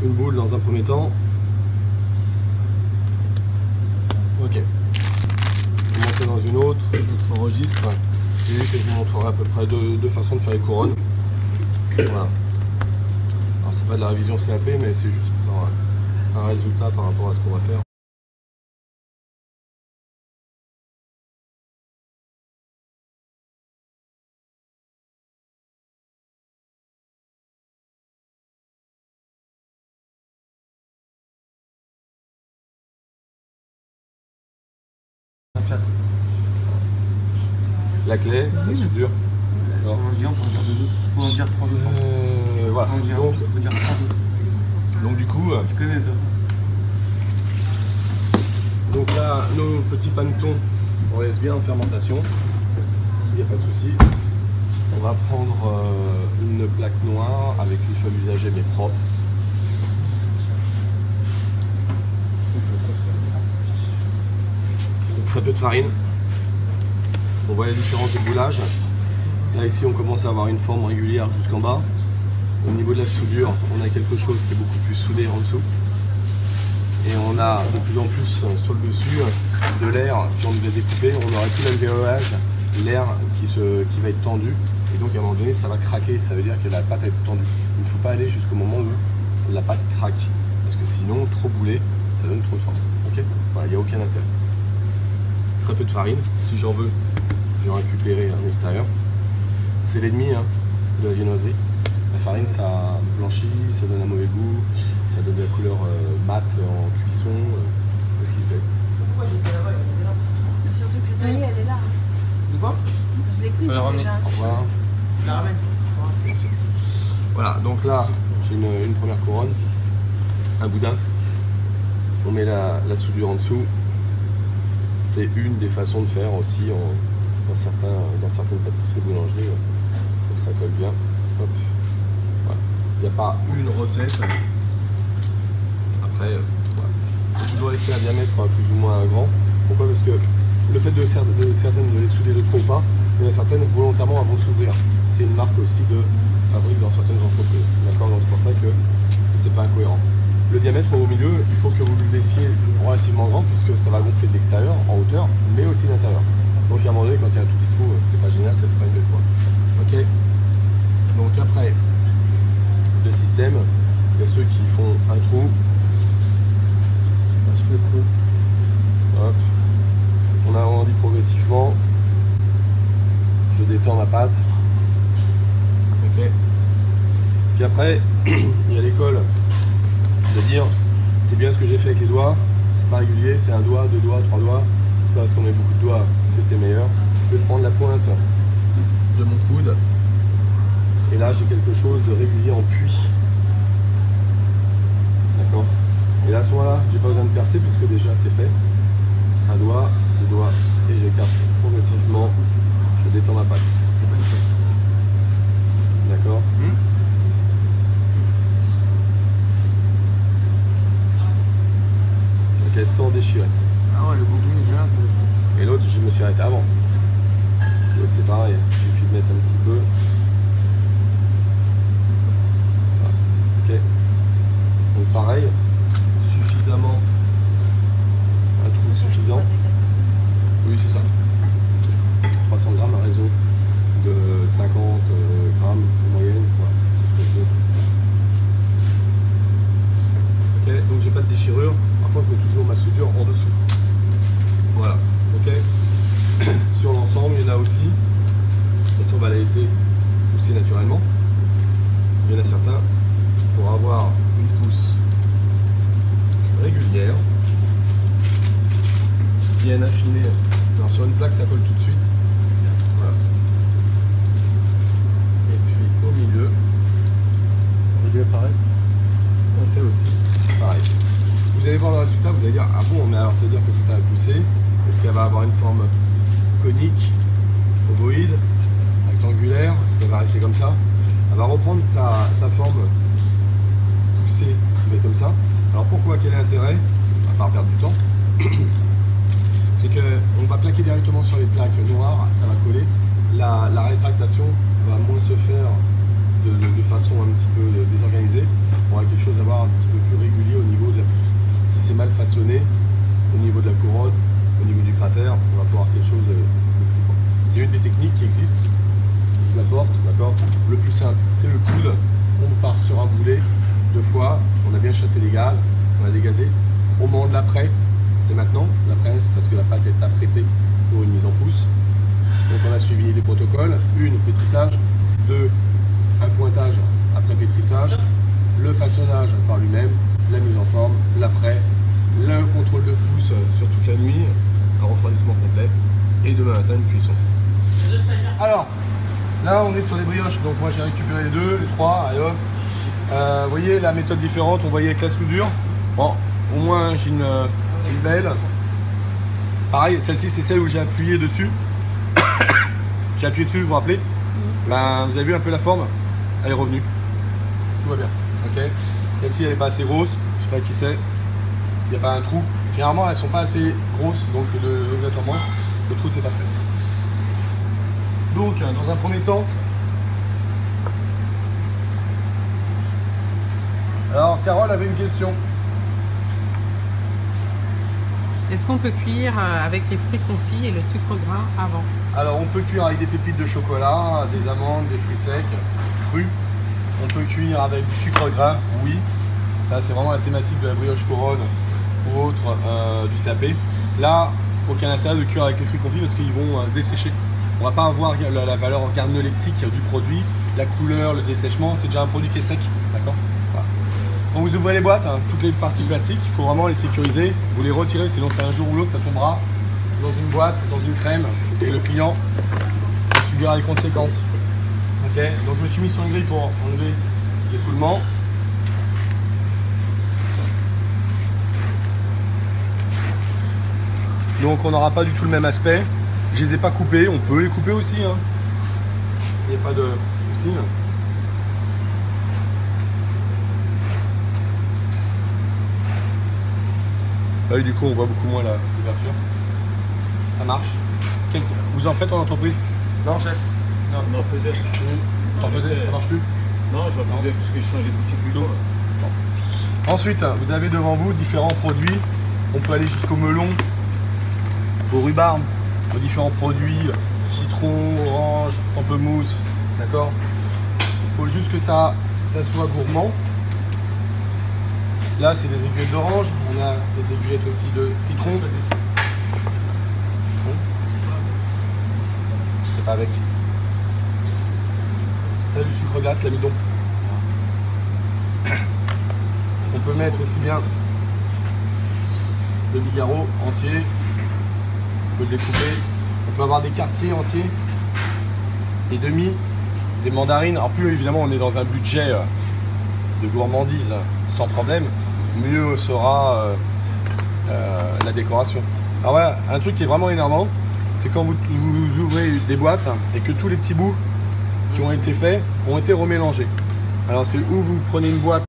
une boule dans un premier temps. Ok. Je vais monter dans une autre registre. Et que je vous montrerai à peu près deux façons de faire les couronnes. Voilà. Alors c'est pas de la révision CAP, mais c'est juste pour un résultat par rapport à ce qu'on va faire. La clé, la soudure. Alors, on dit, on peut en dire deux. On peut en dire trois, voilà. On peut dire trois. Donc du coup, Je connais toi. Donc là, nos petits panetons, on les laisse bien en fermentation. Il n'y a pas de souci. On va prendre une plaque noire avec une feuille usagée mais propre. Très peu de farine. On voit la différence de boulage. Là ici on commence à avoir une forme régulière jusqu'en bas. Au niveau de la soudure, on a quelque chose qui est beaucoup plus soudé en dessous. Et on a de plus en plus sur le dessus de l'air. Si on devait découper, on aurait tout l'alvéolage, l'air qui va être tendu. Et donc à un moment donné ça va craquer, ça veut dire que la pâte a été tendue. Il ne faut pas aller jusqu'au moment où la pâte craque. Parce que sinon, trop boulé, ça donne trop de force. Ok, voilà, il n'y a aucun intérêt. Très peu de farine, si j'en veux, je vais récupérer un extérieur. C'est l'ennemi de la viennoiserie. La farine, ça blanchit, ça donne un mauvais goût, ça donne de la couleur mate en cuisson. Qu'est-ce qu'il fait? Pourquoi j'étais là-bas? Il était là. Surtout que cette année, elle est là. De quoi? Je l'ai prise déjà. Au revoir. Je la ramène. Merci. Voilà, donc là, j'ai une première couronne, un boudin. On met la soudure en dessous. C'est une des façons de faire aussi dans certaines pâtisseries boulangeries. Donc ça colle bien. Hop. Voilà. Il n'y a pas une recette. Après, voilà. Il faut toujours laisser un diamètre plus ou moins grand. Pourquoi? Parce que le fait de certaines de les souder de trop ou pas, il y en a certaines volontairement elles vont s'ouvrir. C'est une marque aussi de fabrique dans certaines entreprises. D'accord? Donc c'est pour ça que c'est pas incohérent. Le diamètre au milieu, il faut que vous le laissiez relativement grand puisque ça va gonfler de l'extérieur en hauteur, mais aussi d'intérieur. Donc à un moment donné, quand il y a un tout petit trou, c'est pas génial, ça fait pas une belle pointe. Ok. Donc après, le système, il y a ceux qui font un trou. Parce que le trou. Hop. On agrandit progressivement. Je détends ma pâte. Ok. Puis après, il y a l'école de dire c'est bien ce que j'ai fait avec les doigts, c'est pas régulier, c'est un doigt, deux doigts, trois doigts, c'est pas parce qu'on met beaucoup de doigts que c'est meilleur. Je vais prendre la pointe de mon coude et là j'ai quelque chose de régulier en puits. D'accord. Et là à ce moment-là, j'ai pas besoin de percer puisque déjà c'est fait. Un doigt, deux doigts et j'écarte progressivement, je détends ma pâte. D'accord. Donc sans déchirer. Ah ouais, le bouton il est là. Et l'autre, je me suis arrêté avant. L'autre, c'est pareil, il suffit de mettre un petit peu. Voilà. Ok. Donc pareil, suffisamment. Un trou suffisant. Oui, c'est ça. 300 grammes à raison de 50 grammes en moyenne. Voilà, c'est ce que je veux. Ok, donc j'ai pas de déchirure. Par contre, je mets toujours ma soudure en dessous. Voilà, ok. Sur l'ensemble, il y en a aussi. De toute façon, on va la laisser pousser naturellement. Il y en a certains pour avoir une pousse régulière, bien affinée. Alors, sur une plaque, ça colle tout de suite. Voilà. Et puis au milieu, pareil, on fait aussi pareil. Vous allez voir le résultat, vous allez dire ah bon, mais alors ça veut dire que tout a poussé. Est-ce qu'elle va avoir une forme conique, ovoïde, rectangulaire? Est-ce qu'elle va rester comme ça? Elle va reprendre sa forme poussée qui va être comme ça. Alors pourquoi? Quel est l'intérêt? À part perdre du temps. C'est qu'on va plaquer directement sur les plaques noires, ça va coller. La rétractation va moins se faire de façon un petit peu désorganisée. on aura quelque chose à voir un petit peu plus régulier au niveau de la pousse. Si c'est mal façonné, au niveau de la couronne, au niveau du cratère, on va pouvoir quelque chose de plus grand. C'est une des techniques qui existe, je vous apporte, d'accord. Le plus simple, c'est le coude. On part sur un boulet 2 fois, on a bien chassé les gaz, on a dégazé. Au moment de l'après, c'est maintenant, l'après c'est parce que la pâte est apprêtée pour une mise en pousse. Donc on a suivi les protocoles, 1, pétrissage, 2, un pointage après pétrissage, le façonnage par lui-même, la mise en forme, l'après, le contrôle de pousse sur toute la nuit, un refroidissement complet et demain matin une cuisson. Alors, là on est sur les brioches, donc moi j'ai récupéré les 2, les 3, allez hop. Vous voyez la méthode différente, on voyait avec la soudure. Bon, au moins j'ai une belle. Pareil, celle-ci c'est celle où j'ai appuyé dessus. J'ai appuyé dessus, vous vous rappelez? Ben, vous avez vu un peu la forme? Elle est revenue. Tout va bien. Ok. Celle-ci elle n'est pas assez grosse, je sais pas qui c'est. Il n'y a pas un trou. Généralement elles sont pas assez grosses, donc obligatoirement le trou c'est pas fait. Donc dans un premier temps, alors Carole avait une question. Est-ce qu'on peut cuire avec les fruits confits et le sucre gras avant? Alors on peut cuire avec des pépites de chocolat, des amandes, des fruits secs, crus. On peut cuire avec du sucre gras, oui. Ça c'est vraiment la thématique de la brioche couronne ou autre du CAP. Là, aucun intérêt de cuire avec les fruits confits parce qu'ils vont dessécher. On va pas avoir la valeur organoleptique du produit, la couleur, le dessèchement, c'est déjà un produit qui est sec, d'accord. Voilà. Quand vous ouvrez les boîtes, hein, toutes les parties plastiques, il faut vraiment les sécuriser, vous les retirez, sinon c'est un jour ou l'autre, ça tombera dans une boîte, dans une crème, et le client subira les conséquences. Ok, donc je me suis mis sur une grille pour enlever l'écoulement. Donc on n'aura pas du tout le même aspect. Je les ai pas coupés, on peut les couper aussi, hein. Il n'y a pas de souci. Là, du coup, on voit beaucoup moins l'ouverture. Ça marche. Vous en faites en entreprise? Non, chef? Non, on en faisait. J'en faisais, ça marche plus? Non, j'en faisais parce que j'ai changé de boutique plus tôt. Ensuite, vous avez devant vous différents produits. On peut aller jusqu'au melon, au rhubarbe, aux différents produits, citron, orange, pamplemousse, d'accord? Il faut juste que ça soit gourmand. Là, c'est des aiguillettes d'orange, on a des aiguillettes aussi de citron. C'est pas avec. Ça, du sucre glace, l'amidon. On peut mettre aussi bien le bigarro entier. On peut le découper. On peut avoir des quartiers entiers, des demi, des mandarines. Alors plus évidemment on est dans un budget de gourmandise sans problème, mieux sera la décoration. Alors voilà, un truc qui est vraiment énervant, c'est quand vous ouvrez des boîtes et que tous les petits bouts qui ont été faits ont été remélangés. Alors c'est où vous prenez une boîte.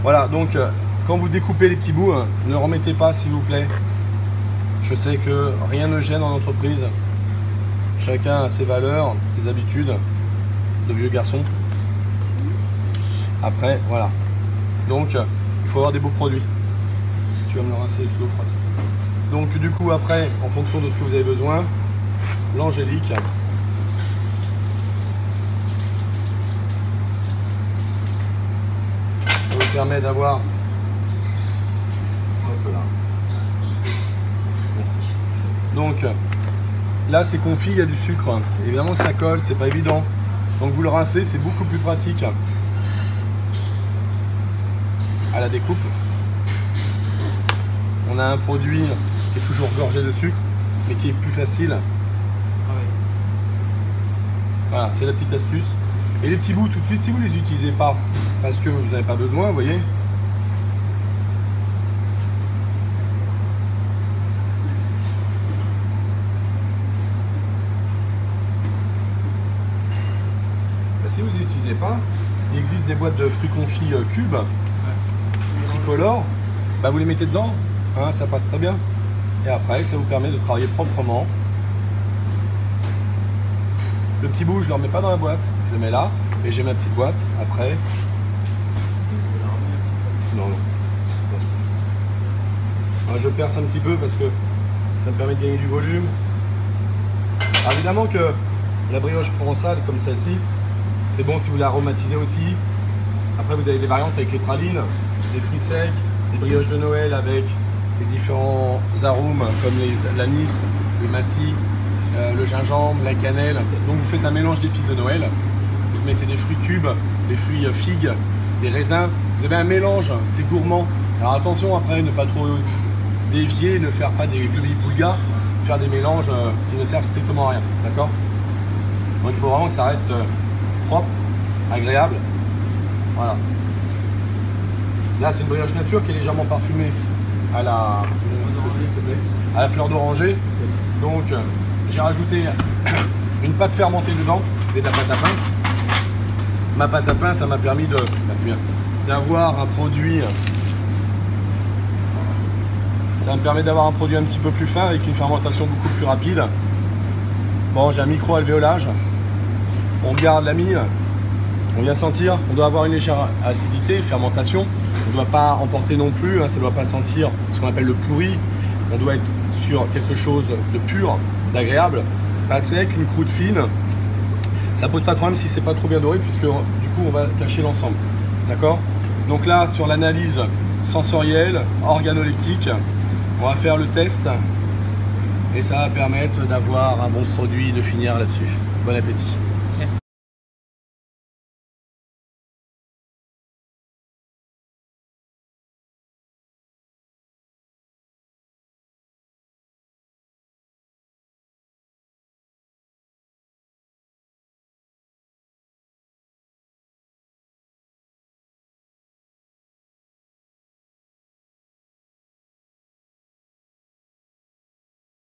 Voilà, donc quand vous découpez les petits bouts, ne remettez pas s'il vous plaît. Je sais que rien ne gêne en entreprise. Chacun a ses valeurs, ses habitudes de vieux garçon. Après, voilà. Donc, il faut avoir des beaux produits. Tu vas me le rincer sous l'eau froide. Donc du coup, après, en fonction de ce que vous avez besoin, l'angélique. Ça vous permet d'avoir. Hop là. Merci. Donc là c'est confit, il y a du sucre. Évidemment ça colle, c'est pas évident. Donc vous le rincez, c'est beaucoup plus pratique à la découpe. On a un produit qui est toujours gorgé de sucre, mais qui est plus facile. Voilà, c'est la petite astuce. Et les petits bouts tout de suite, si vous ne les utilisez pas, parce que vous n'avez pas besoin, vous voyez. Si vous n'utilisez pas, il existe des boîtes de fruits confits cubes, tricolores, bah vous les mettez dedans, hein, ça passe très bien. Et après, ça vous permet de travailler proprement. Le petit bout, je ne le remets pas dans la boîte, je le mets là, et j'ai ma petite boîte après. Non, non, merci. Alors, je perce un petit peu parce que ça me permet de gagner du volume. Alors, évidemment que la brioche provençale comme celle-ci, c'est bon si vous l'aromatisez aussi. Après, vous avez des variantes avec les pralines, des fruits secs, des brioches de Noël avec les différents arômes comme l'anis, le massis, le gingembre, la cannelle. Donc vous faites un mélange d'épices de Noël. Vous mettez des fruits cubes, des fruits figues, des raisins. Vous avez un mélange, c'est gourmand. Alors attention après, ne pas trop dévier, ne faire pas des gloubi-boulga, faire des mélanges qui ne servent strictement à rien. D'accord? Donc il faut vraiment que ça reste propre, agréable. Voilà. Là c'est une brioche nature qui est légèrement parfumée à la fleur d'oranger. Donc j'ai rajouté une pâte fermentée dedans et de la pâte à pain. Ma pâte à pain, ça m'a permis d'avoir un produit. Ça me permet d'avoir un produit un petit peu plus fin avec une fermentation beaucoup plus rapide. Bon, j'ai un micro-alvéolage. On garde la mie. On vient sentir, on doit avoir une légère acidité, fermentation. On ne doit pas emporter non plus, hein, ça ne doit pas sentir ce qu'on appelle le pourri. On doit être sur quelque chose de pur, d'agréable, pas sec, une croûte fine. Ça pose pas de problème si c'est pas trop bien doré puisque du coup on va cacher l'ensemble. D'accord? Donc là sur l'analyse sensorielle, organoleptique, on va faire le test et ça va permettre d'avoir un bon produit, de finir là-dessus. Bon appétit.